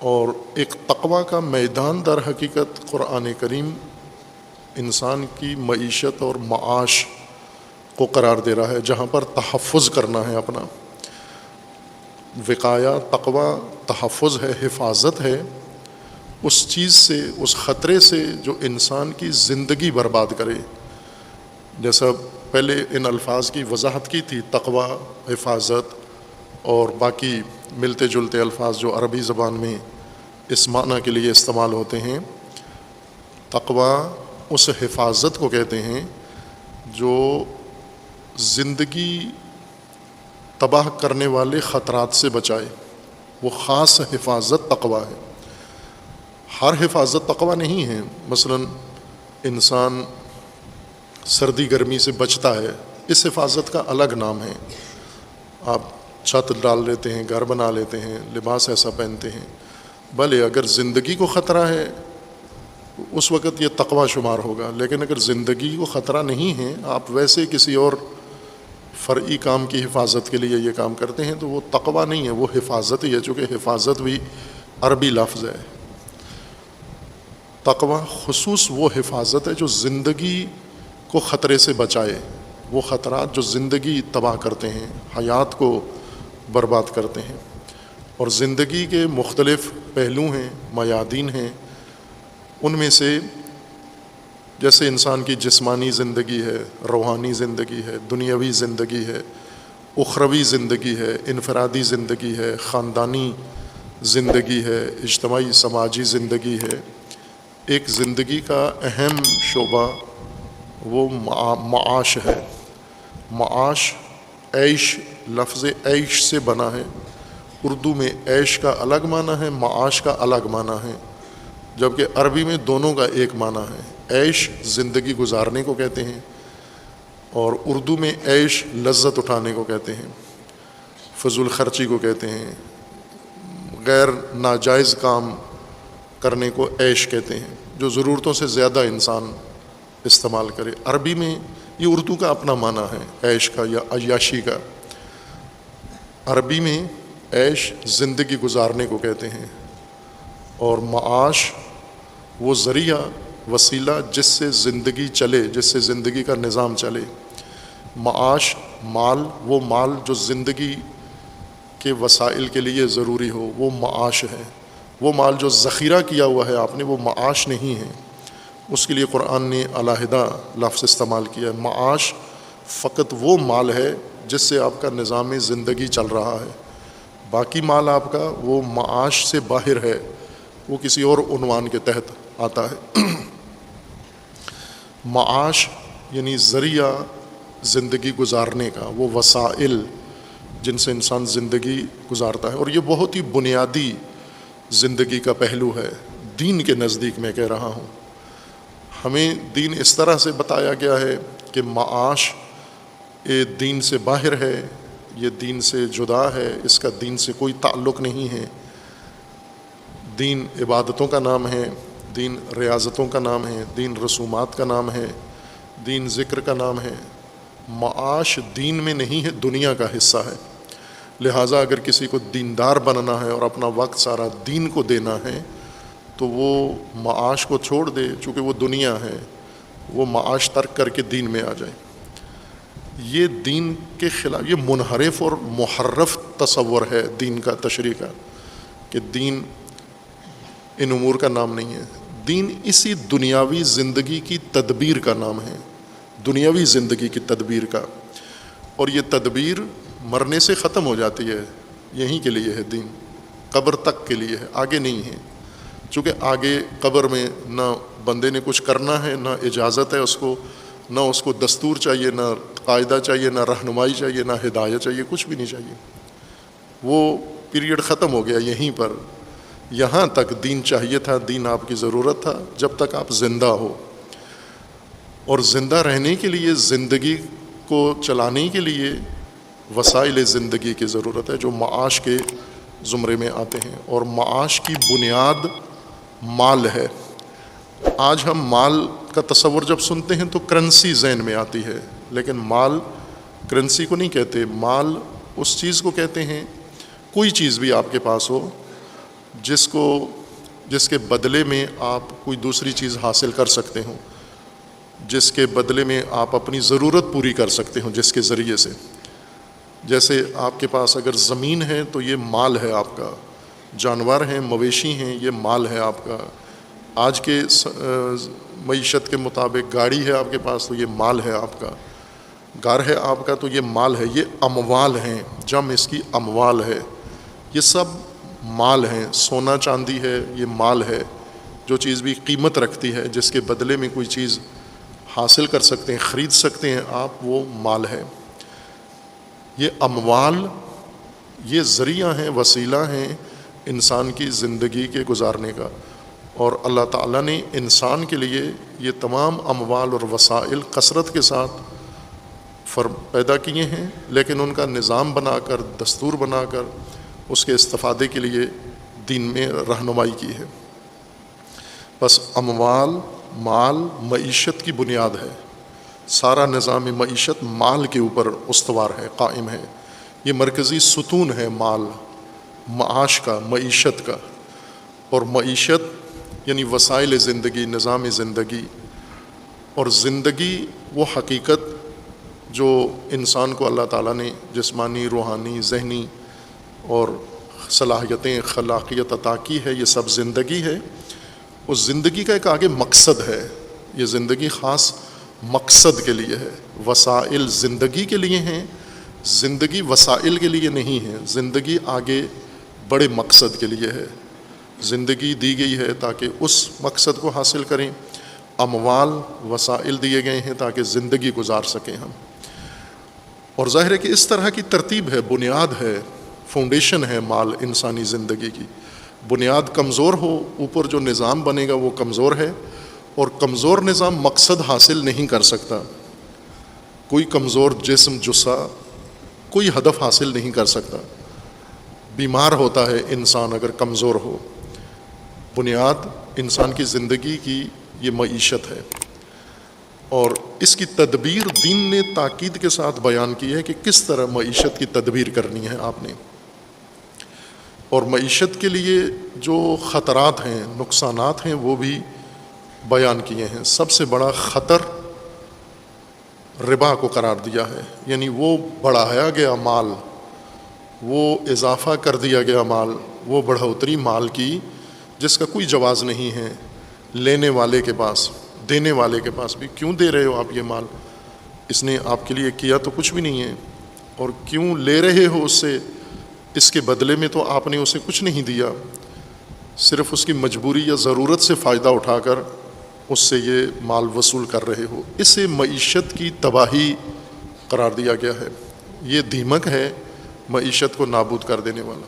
اور ایک تقوی کا میدان در حقیقت قرآن کریم انسان کی معیشت اور معاش کو قرار دے رہا ہے، جہاں پر تحفظ کرنا ہے اپنا. وقایا تقوی تحفظ ہے، حفاظت ہے اس چیز سے، اس خطرے سے جو انسان کی زندگی برباد کرے. جیسا پہلے ان الفاظ کی وضاحت کی تھی، تقوی، حفاظت اور باقی ملتے جلتے الفاظ جو عربی زبان میں اس معنی کے لیے استعمال ہوتے ہیں. تقوی اس حفاظت کو کہتے ہیں جو زندگی تباہ کرنے والے خطرات سے بچائے. وہ خاص حفاظت تقوی ہے. ہر حفاظت تقوی نہیں ہے. مثلا انسان سردی گرمی سے بچتا ہے، اس حفاظت کا الگ نام ہے. آپ چھت ڈال لیتے ہیں، گھر بنا لیتے ہیں، لباس ایسا پہنتے ہیں. بھلے اگر زندگی کو خطرہ ہے اس وقت یہ تقوی شمار ہوگا، لیکن اگر زندگی کو خطرہ نہیں ہے، آپ ویسے کسی اور فرعی کام کی حفاظت کے لیے یہ کام کرتے ہیں، تو وہ تقوی نہیں ہے، وہ حفاظت ہی ہے، چونکہ حفاظت بھی عربی لفظ ہے. تقوی خصوص وہ حفاظت ہے جو زندگی کو خطرے سے بچائے. وہ خطرات جو زندگی تباہ کرتے ہیں، حیات کو برباد کرتے ہیں. اور زندگی کے مختلف پہلو ہیں، میادین ہیں. ان میں سے جیسے انسان کی جسمانی زندگی ہے، روحانی زندگی ہے، دنیاوی زندگی ہے، اخروی زندگی ہے، انفرادی زندگی ہے، خاندانی زندگی ہے، اجتماعی سماجی زندگی ہے. ایک زندگی کا اہم شعبہ وہ معاش ہے. معاش عیش، لفظ عیش سے بنا ہے. اردو میں عیش کا الگ معنی ہے، معاش کا الگ معنی ہے، جبکہ عربی میں دونوں کا ایک معنی ہے. عیش زندگی گزارنے کو کہتے ہیں، اور اردو میں عیش لذت اٹھانے کو کہتے ہیں، فضول خرچی کو کہتے ہیں، غیر ناجائز کام کرنے کو عیش کہتے ہیں، جو ضرورتوں سے زیادہ انسان استعمال کرے. عربی میں یہ اردو کا اپنا معنی ہے عیش کا یا عیاشی کا. عربی میں عیش زندگی گزارنے کو کہتے ہیں، اور معاش وہ ذریعہ، وسیلہ جس سے زندگی چلے، جس سے زندگی کا نظام چلے. معاش مال، وہ مال جو زندگی کے وسائل کے لیے ضروری ہو، وہ معاش ہے. وہ مال جو ذخیرہ کیا ہوا ہے آپ نے، وہ معاش نہیں ہے. اس کے لیے قرآن نے علیحدہ لفظ استعمال کیا ہے. معاش فقط وہ مال ہے جس سے آپ کا نظام زندگی چل رہا ہے. باقی مال آپ کا وہ معاش سے باہر ہے، وہ کسی اور عنوان کے تحت آتا ہے. معاش یعنی ذریعہ زندگی گزارنے کا، وہ وسائل جن سے انسان زندگی گزارتا ہے. اور یہ بہت ہی بنیادی زندگی کا پہلو ہے دین کے نزدیک. میں کہہ رہا ہوں ہمیں دین اس طرح سے بتایا گیا ہے کہ معاش یہ دین سے باہر ہے، یہ دین سے جدا ہے، اس کا دین سے کوئی تعلق نہیں ہے. دین عبادتوں کا نام ہے، دین ریاضتوں کا نام ہے، دین رسومات کا نام ہے، دین ذکر کا نام ہے. معاش دین میں نہیں ہے، دنیا کا حصہ ہے. لہٰذا اگر کسی کو دیندار بننا ہے اور اپنا وقت سارا دین کو دینا ہے تو وہ معاش کو چھوڑ دے، چونکہ وہ دنیا ہے، وہ معاش ترک کر کے دین میں آ جائے. یہ دین کے خلاف، یہ منحرف اور محرف تصور ہے دین کا، تشریح کا، کہ دین ان امور کا نام نہیں ہے. دین اسی دنیاوی زندگی کی تدبیر کا نام ہے، دنیاوی زندگی کی تدبیر کا. اور یہ تدبیر مرنے سے ختم ہو جاتی ہے. یہیں کے لیے ہے دین، قبر تک کے لیے ہے، آگے نہیں ہے. چونکہ آگے قبر میں نہ بندے نے کچھ کرنا ہے، نہ اجازت ہے اس کو، نہ اس کو دستور چاہیے، نہ قاعدہ چاہیے، نہ رہنمائی چاہیے، نہ ہدایت چاہیے، کچھ بھی نہیں چاہیے. وہ پیریڈ ختم ہو گیا یہیں پر. یہاں تک دین چاہیے تھا، دین آپ کی ضرورت تھا جب تک آپ زندہ ہو. اور زندہ رہنے کے لیے، زندگی کو چلانے کے لیے وسائل زندگی کی ضرورت ہے جو معاش کے زمرے میں آتے ہیں. اور معاش کی بنیاد مال ہے. آج ہم مال کا تصور جب سنتے ہیں تو کرنسی ذہن میں آتی ہے، لیکن مال کرنسی کو نہیں کہتے. مال اس چیز کو کہتے ہیں، کوئی چیز بھی آپ کے پاس ہو جس کے بدلے میں آپ کوئی دوسری چیز حاصل کر سکتے ہوں، جس کے بدلے میں آپ اپنی ضرورت پوری کر سکتے ہوں، جس کے ذریعے سے، جیسے آپ کے پاس اگر زمین ہے تو یہ مال ہے آپ کا، جانور ہیں، مویشی ہیں، یہ مال ہے آپ کا، آج کے معیشت کے مطابق گاڑی ہے آپ کے پاس تو یہ مال ہے آپ کا، گھر ہے آپ کا تو یہ مال ہے، یہ اموال ہیں، جمع اس کی اموال ہے، یہ سب مال ہیں، سونا چاندی ہے، یہ مال ہے، جو چیز بھی قیمت رکھتی ہے، جس کے بدلے میں کوئی چیز حاصل کر سکتے ہیں، خرید سکتے ہیں آپ، وہ مال ہے۔ یہ اموال یہ ذریعہ ہیں، وسیلہ ہیں انسان کی زندگی کے گزارنے کا، اور اللہ تعالیٰ نے انسان کے لیے یہ تمام اموال اور وسائل کثرت کے ساتھ پیدا کیے ہیں، لیکن ان کا نظام بنا کر، دستور بنا کر اس کے استفادے کے لیے دین میں رہنمائی کی ہے۔ بس اموال، مال معیشت کی بنیاد ہے، سارا نظام معیشت مال کے اوپر استوار ہے، قائم ہے، یہ مرکزی ستون ہے مال، معاش کا، معیشت کا۔ اور معیشت یعنی وسائل زندگی، نظام زندگی، اور زندگی وہ حقیقت جو انسان کو اللہ تعالیٰ نے جسمانی، روحانی، ذہنی اور صلاحیتیں، خلاقیت عطا کی ہے، یہ سب زندگی ہے۔ اس زندگی کا ایک آگے مقصد ہے، یہ زندگی خاص مقصد کے لیے ہے، وسائل زندگی کے لیے ہیں، زندگی وسائل کے لیے نہیں ہے، زندگی آگے بڑے مقصد کے لیے ہے، زندگی دی گئی ہے تاکہ اس مقصد کو حاصل کریں، اموال وسائل دیے گئے ہیں تاکہ زندگی گزار سکیں ہم۔ اور ظاہر ہے کہ اس طرح کی ترتیب ہے، بنیاد ہے، فاؤنڈیشن ہے مال انسانی زندگی کی۔ بنیاد کمزور ہو، اوپر جو نظام بنے گا وہ کمزور ہے، اور کمزور نظام مقصد حاصل نہیں کر سکتا۔ کوئی کمزور جسم، جسہ کوئی ہدف حاصل نہیں کر سکتا، بیمار ہوتا ہے انسان اگر کمزور ہو۔ بنیاد انسان کی زندگی کی یہ معیشت ہے، اور اس کی تدبیر دین نے تاکید کے ساتھ بیان کی ہے کہ کس طرح معیشت کی تدبیر کرنی ہے آپ نے۔ اور معیشت کے لیے جو خطرات ہیں، نقصانات ہیں، وہ بھی بیان کیے ہیں۔ سب سے بڑا خطر ربا کو قرار دیا ہے، یعنی وہ بڑھایا گیا مال، وہ اضافہ کر دیا گیا مال، وہ بڑھوتری مال کی جس کا کوئی جواز نہیں ہے لینے والے کے پاس، دینے والے کے پاس بھی۔ کیوں دے رہے ہو آپ یہ مال؟ اس نے آپ کے لیے کیا تو کچھ بھی نہیں ہے، اور کیوں لے رہے ہو اس سے؟ اس کے بدلے میں تو آپ نے اسے کچھ نہیں دیا، صرف اس کی مجبوری یا ضرورت سے فائدہ اٹھا کر اس سے یہ مال وصول کر رہے ہو۔ اسے معیشت کی تباہی قرار دیا گیا ہے، یہ دیمک ہے معیشت کو نابود کر دینے والا۔